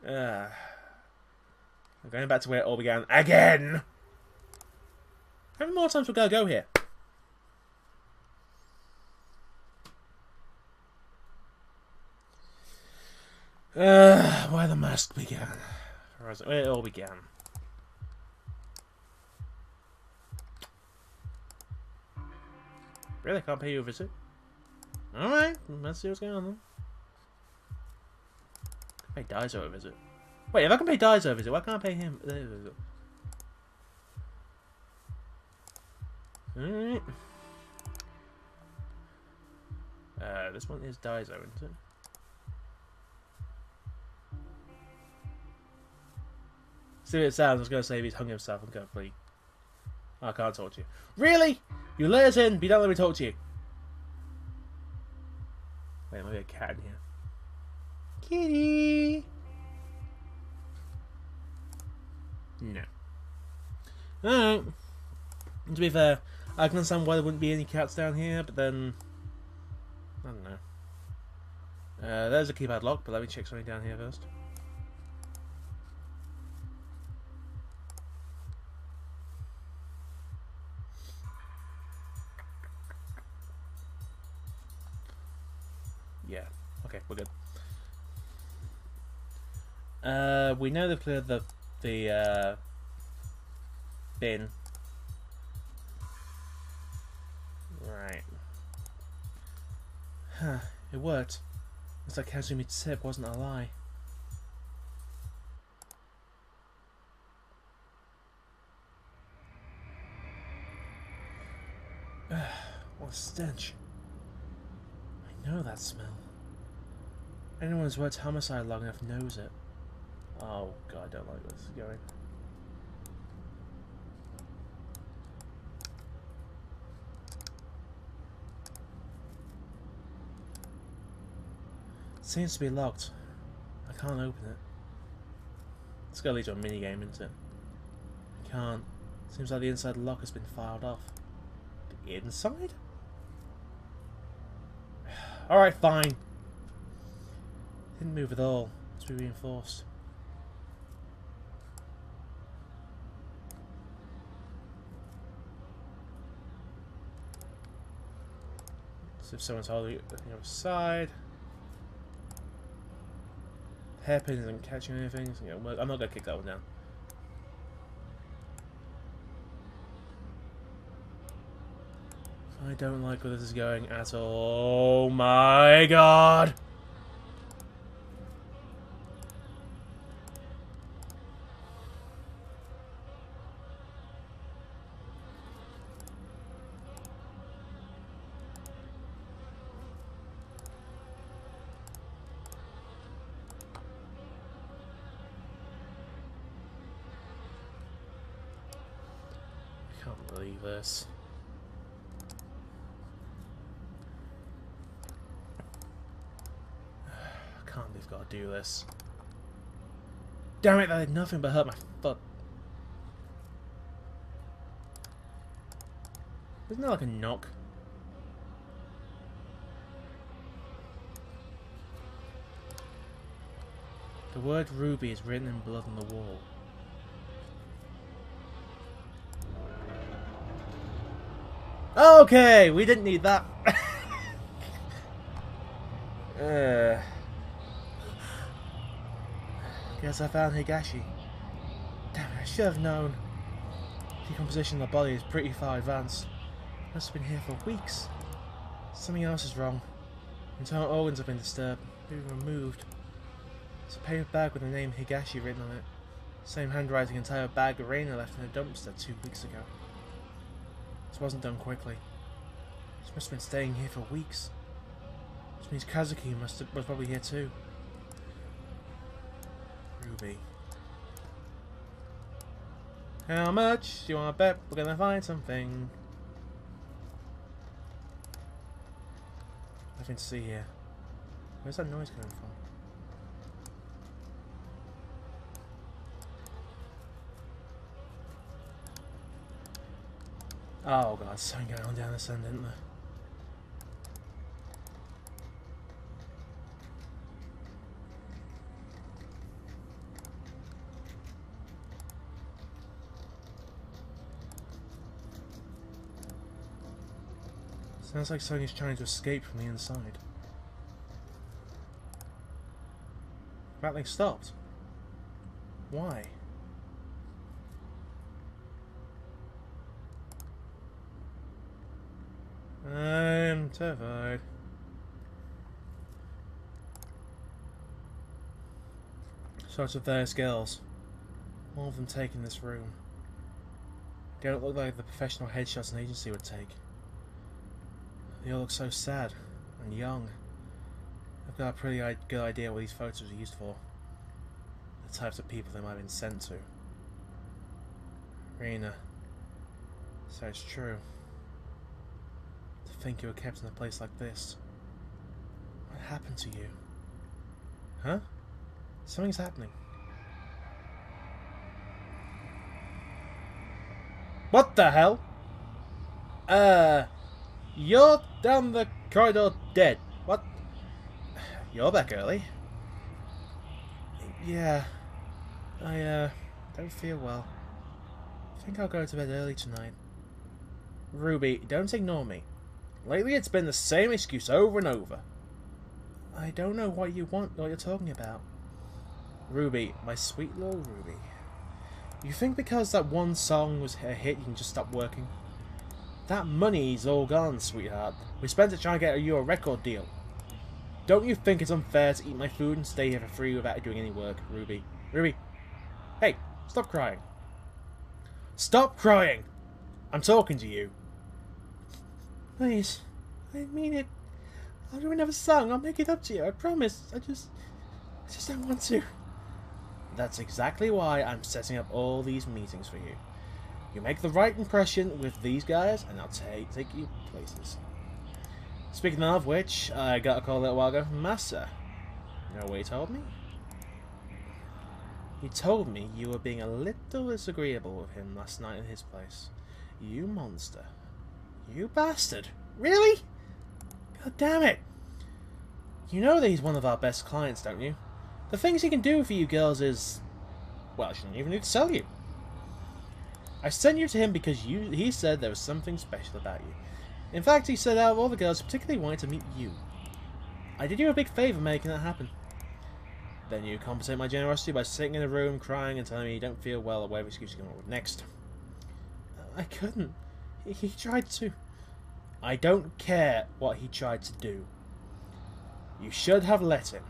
I'm going back to where it all began again. How many more times we gotta go here? Where the mask began. Where it all began. Really? Can't pay you a visit? Alright, let's see what's going on then. Pay Daiso a visit. Wait, if I can pay Daiso a visit, why can't I pay him a visit? Alright. This one is Daiso, isn't it? See what it sounds, I was going to say if he's hung himself, I'm going to plead. I can't talk to you. Really? You let us in, but you don't let me talk to you. Wait, maybe a cat in here. Kitty! No. Alright. To be fair, I can understand why there wouldn't be any cats down here, but then... I don't know. There's a keypad lock, but let me check something down here first. Yeah. Okay, we're good. We know they've cleared the bin. Right. Huh, it worked. Looks like Kazumi's tip wasn't a lie. What a stench. I know that smell. Anyone who's worked homicide long enough knows it. Oh god, I don't like where this is going. It seems to be locked. I can't open it. It's gonna lead to a minigame, isn't it? I can't. Seems like the inside of the lock has been filed off. The inside? Alright, fine. Didn't move at all. Must be reinforced. So if someone's holding it on the other side. Hairpin isn't catching anything. So, yeah, I'm not going to kick that one down. I don't like where this is going at all. Oh my god! I can't believe this. I can't believe I've got to do this. Damn it, that did nothing but hurt my foot. Isn't that like a knock? The word ruby is written in blood on the wall. Okay, we didn't need that. Guess I found Higashi. Damn it, I should have known. Decomposition of the body is pretty far advanced. Must have been here for weeks. Something else is wrong. Internal organs have been disturbed, being removed. It's a paper bag with the name Higashi written on it. Same handwriting entire bag Arena left in a dumpster 2 weeks ago. This wasn't done quickly. This must have been staying here for weeks. Which means Kazuki was probably here too. Ruby. How much do you want to bet we're gonna find something? Nothing to see here. Where's that noise coming from? Oh god, something going on down this end, isn't there? Sounds like something is trying to escape from the inside. Rattling stopped. Why? I'm terrified. Sorts of various girls. All of them taking this room. They don't look like the professional headshots an agency would take. They all look so sad and young. I've got a pretty good idea what these photos are used for. The types of people they might have been sent to. Rena. So it's true. To think you were kept in a place like this. What happened to you? Huh? Something's happening. What the hell? You're down the corridor dead. What? You're back early. Yeah. I, don't feel well. I think I'll go to bed early tonight. Ruby, don't ignore me. Lately it's been the same excuse over and over. I don't know what you want, what you're talking about. Ruby, my sweet little Ruby. You think because that one song was a hit you can just stop working? That money's all gone, sweetheart. We spent it trying to get you a record deal. Don't you think it's unfair to eat my food and stay here for free without doing any work, Ruby? Ruby! Hey, stop crying. Stop crying! I'm talking to you. Please, I mean it. I'll do another song. I'll make it up to you. I promise. I just don't want to. That's exactly why I'm setting up all these meetings for you. You make the right impression with these guys, and I'll take you places. Speaking of which, I got a call a little while ago from Master. You know what he told me? He told me you were being a little disagreeable with him last night in his place. You monster. You bastard. Really? God damn it. You know that he's one of our best clients, don't you? The things he can do for you girls is... well, I shouldn't even need to tell you. I sent you to him because he said there was something special about you. In fact, he said out of all the girls, he particularly wanted to meet you. I did you a big favour making that happen. Then you compensate my generosity by sitting in a room, crying and telling me you don't feel well or whatever excuse you come up with next. I couldn't. He tried to. I don't care what he tried to do. You should have let him.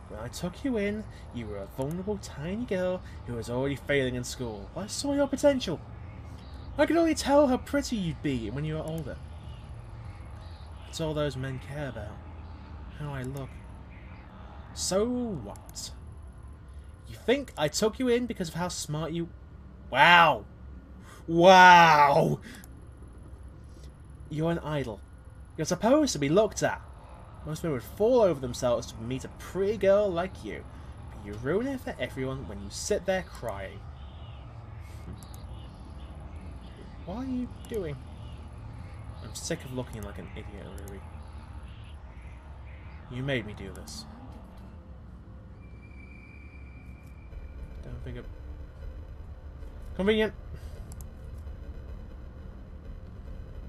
When I took you in, you were a vulnerable tiny girl who was already failing in school. I saw your potential. I could only tell how pretty you'd be when you were older. That's all those men care about. How I look. So what? You think I took you in because of how smart you... Wow! Wow! You're an idol. You're supposed to be looked at. Most men would fall over themselves to meet a pretty girl like you. But you ruin it for everyone when you sit there crying. What are you doing? I'm sick of looking like an idiot, Ruby. You made me do this. Don't think of... Convenient!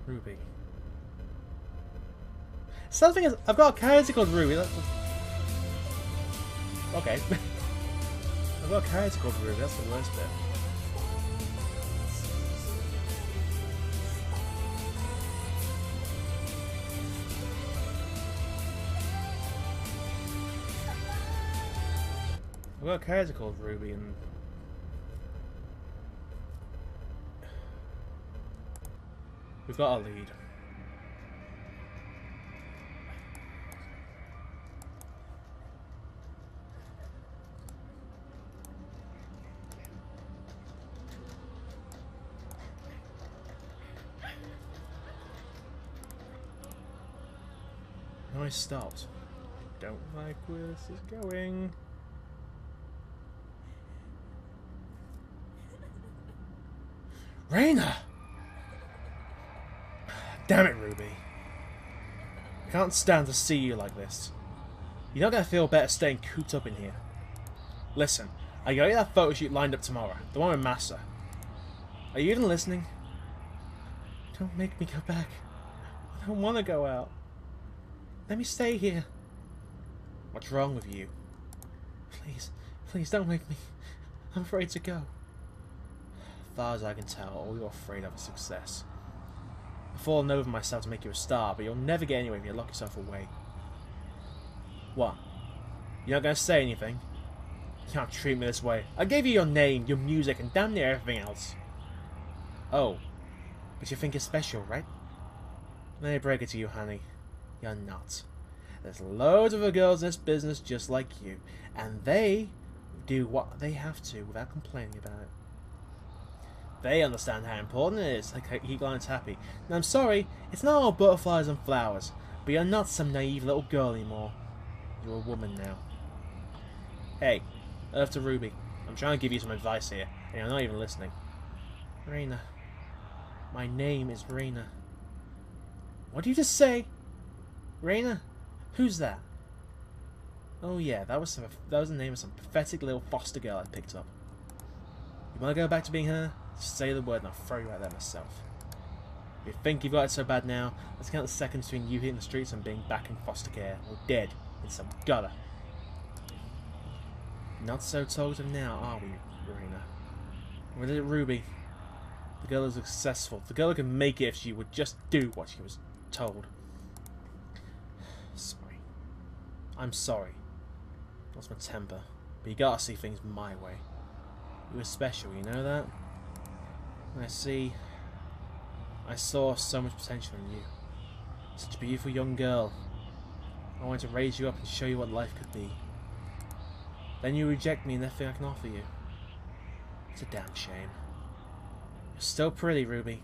Ruby. Something is... I've got a character called Ruby. Okay. I've got a character called Ruby. That's the worst bit. I've got a character called Ruby and... we've got our lead. No, I stopped. Don't like where this is going. Rena! Damn it, Ruby. I can't stand to see you like this. You're not going to feel better staying cooped up in here. Listen, I got you that photo shoot lined up tomorrow. The one with Massa. Are you even listening? Don't make me go back. I don't want to go out. Let me stay here. What's wrong with you? Please, please don't make me. I'm afraid to go. As far as I can tell, all you're afraid of is success. I've fallen over myself to make you a star, but you'll never get anywhere if you lock yourself away. What? You're not going to say anything? You can't treat me this way. I gave you your name, your music, and damn near everything else. Oh, but you think you're special, right? Let me break it to you, honey. You're not. There's loads of other girls in this business just like you, and they do what they have to without complaining about it. They understand how important it is to keep clients happy. And I'm sorry, it's not all butterflies and flowers, but you're not some naive little girl anymore. You're a woman now. Hey, Earth to Ruby, I'm trying to give you some advice here, and you're not even listening. Raina. My name is Raina. What did you just say? Raina? Who's that? Oh yeah, that was the name of some pathetic little foster girl I picked up. You want to go back to being her? Just say the word and I'll throw you out there myself. If you think you've got it so bad now, let's count the seconds between you hitting the streets and being back in foster care, or dead in some gutter. Not so talkative now, are we, Raina? Or is it Ruby? The girl is successful. The girl who can make it if she would just do what she was told. Sorry. I'm sorry. Lost my temper. But you gotta see things my way. You were special, you know that? I saw so much potential in you. Such a beautiful young girl. I wanted to raise you up and show you what life could be. Then you reject me and nothing I can offer you. It's a damn shame. You're still pretty, Ruby.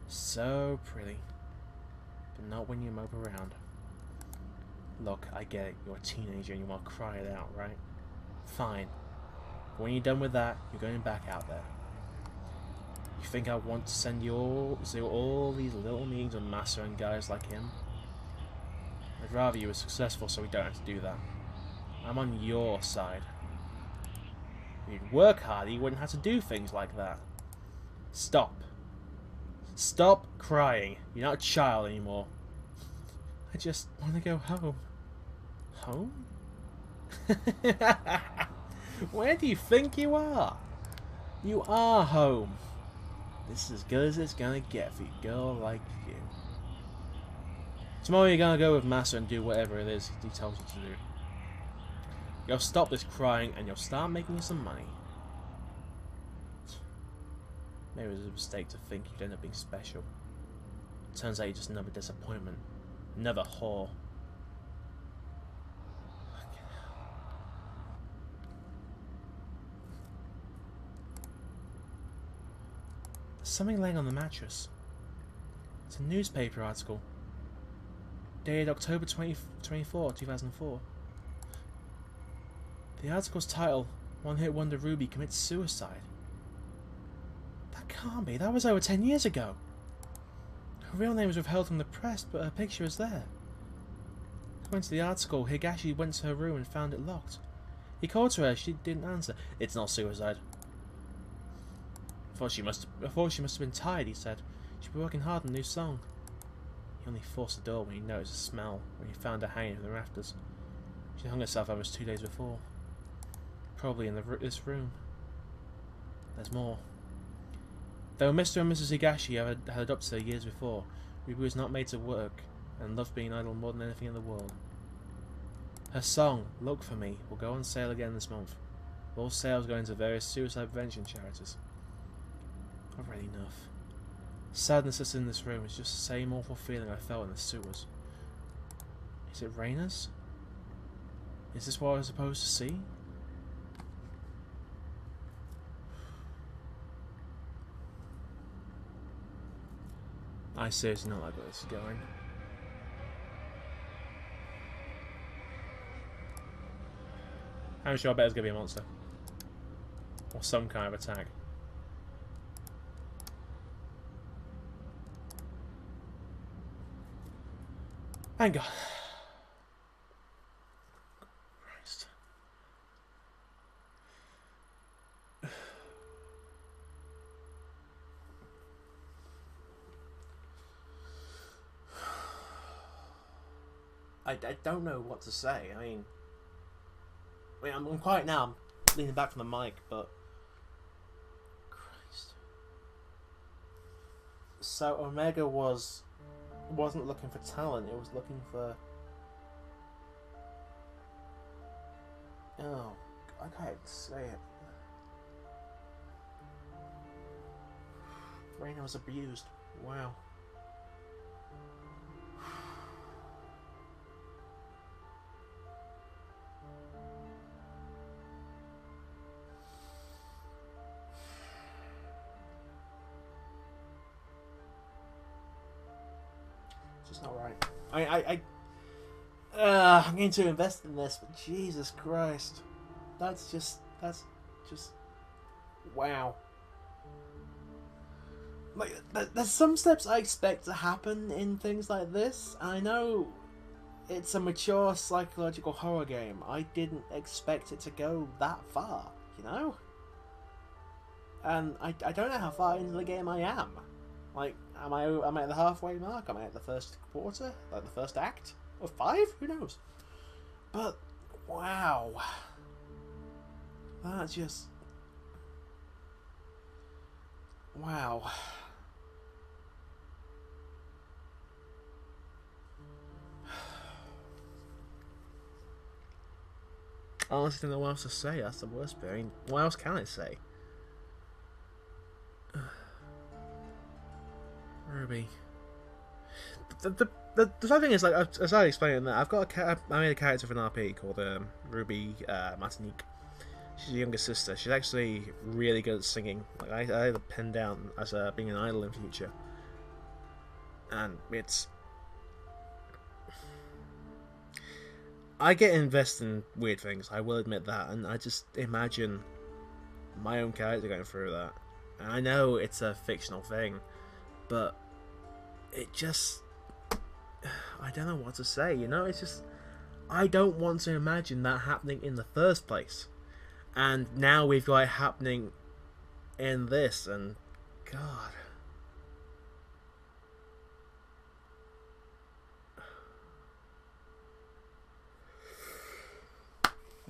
So pretty. But not when you mope around. Look, I get it. You're a teenager and you want to cry it out, right? Fine. But when you're done with that, you're going back out there. You think I want to send you all these little meetings with Massa and guys like him? I'd rather you were successful so we don't have to do that. I'm on your side. If you'd work hard, you wouldn't have to do things like that. Stop. Stop crying. You're not a child anymore. I just want to go home. Home? Where do you think you are? You are home. This is as good as it's gonna get for a girl like you. Tomorrow you're gonna go with Massa and do whatever it is he tells you to do. You'll stop this crying and you'll start making some money. Maybe it was a mistake to think you'd end up being special. Turns out you're just another disappointment. Another whore. There's something laying on the mattress. It's a newspaper article. Dated October 24, 2004. The article's title, One-Hit Wonder Ruby Commits Suicide. That can't be. That was over 10 years ago. Her real name was withheld from the press, but her picture is there. According to the article, Higashi went to her room and found it locked. He called to her, she didn't answer. It's not suicide. I thought she must have been tired, he said. She'd been working hard on a new song. He only forced the door when he noticed a smell, when he found her hanging from the rafters. She hung herself almost 2 days before. Probably in this room. There's more. Though Mr. and Mrs. Higashi had adopted her years before, Ruby was not made to work and loved being idle more than anything in the world. Her song, Look For Me, will go on sale again this month. All sales going to various suicide prevention charities. I've read enough. Sadness that's in this room is just the same awful feeling I felt in the sewers. Is it Raina's? Is this what I was supposed to see? I seriously not like where this is going. I'm sure I bet it's gonna be a monster. Or some kind of attack. Thank God. Christ. I don't know what to say. I'm quiet now. I'm leaning back from the mic, but Christ. So Omega wasn't looking for talent. It was looking for. Oh, I can't say it. Reina was abused. Wow. It's just not right. I'm going to invest in this, but Jesus Christ. That's just wow. Like, there's some steps I expect to happen in things like this. I know it's a mature psychological horror game. I didn't expect it to go that far, you know? And I don't know how far into the game I am. Like, am I at the halfway mark? Am I at the first quarter? Like the first act? Or 5? Who knows? But, wow. That's just... wow. I honestly don't know what else to say. That's the worst bit. I mean, what else can I say? Ruby. The funny thing is, like, I started explaining that I made a character for an RP called Ruby Martinique. She's a younger sister. She's actually really good at singing. Like, I had her pinned down as being an idol in future, and it's. I get invested in weird things, I will admit that, and I just imagine my own character going through that. And I know it's a fictional thing, but it just... I don't know what to say, you know? It's just... I don't want to imagine that happening in the first place. And now we've got it happening in this, and... God...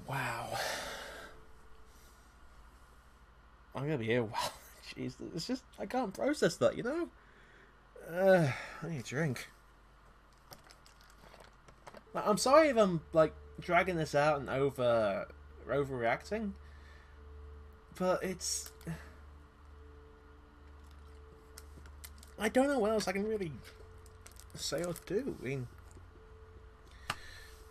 Wow. I'm gonna be here a while. Jeez, it's just... I can't process that, you know? I need a drink. I'm sorry if I'm, like, dragging this out and overreacting. But it's... I don't know what else I can really say or do. I mean...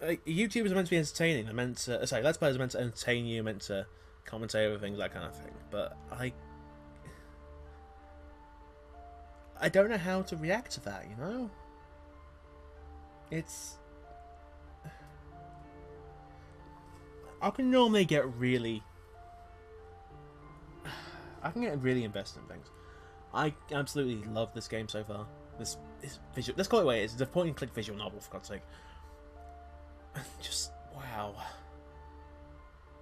YouTubers are meant to be entertaining. They're meant to... Sorry, Let's Players are meant to entertain you, meant to commentate over things, that kind of thing. But I don't know how to react to that, you know? It's... I can normally get really... I can get really invested in things. I absolutely love this game so far. This visual... Let's call it what it is. It's a point-and-click visual novel, for God's sake. Just... wow.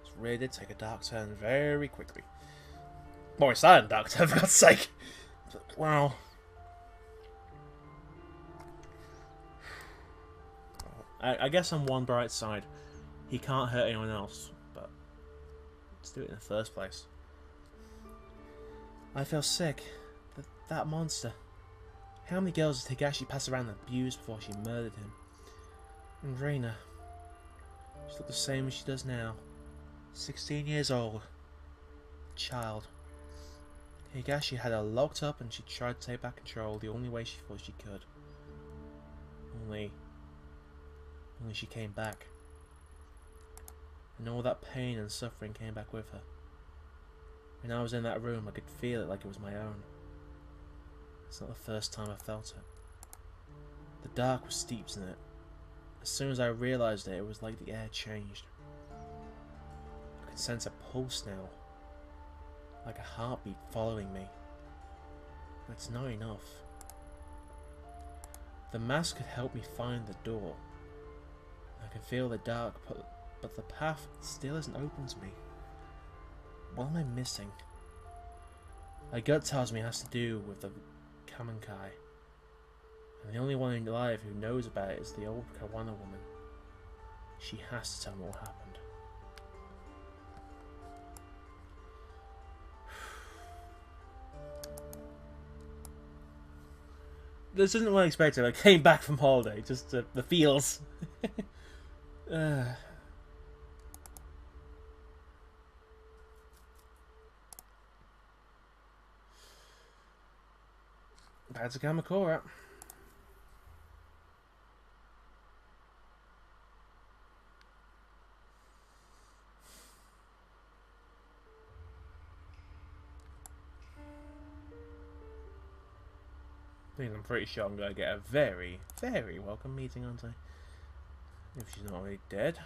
It really did take a dark turn very quickly. More a silent dark turn, for God's sake. But, wow. I guess on one bright side, he can't hurt anyone else, but let's do it in the first place. I feel sick. That monster. How many girls did Higashi pass around and abuse before she murdered him? And Reina. She looked the same as she does now. 16 years old. Child. Higashi had her locked up and she tried to take back control the only way she thought she could. Only she came back. And all that pain and suffering came back with her. When I was in that room, I could feel it like it was my own. It's not the first time I felt it. The dark was steeped in it. As soon as I realised it, it was like the air changed. I could sense a pulse now. Like a heartbeat following me. But it's not enough. The mask could help me find the door. I can feel the dark, but the path still isn't open to me. What am I missing? My gut tells me it has to do with the Kamenkai. And the only one alive who knows about it is the old Kawana woman. She has to tell me what happened. This isn't what I expected. I came back from holiday, just the feels. That's a Kamakura. I'm pretty sure I'm going to get a very, very welcome meeting, aren't I? If she's not already dead.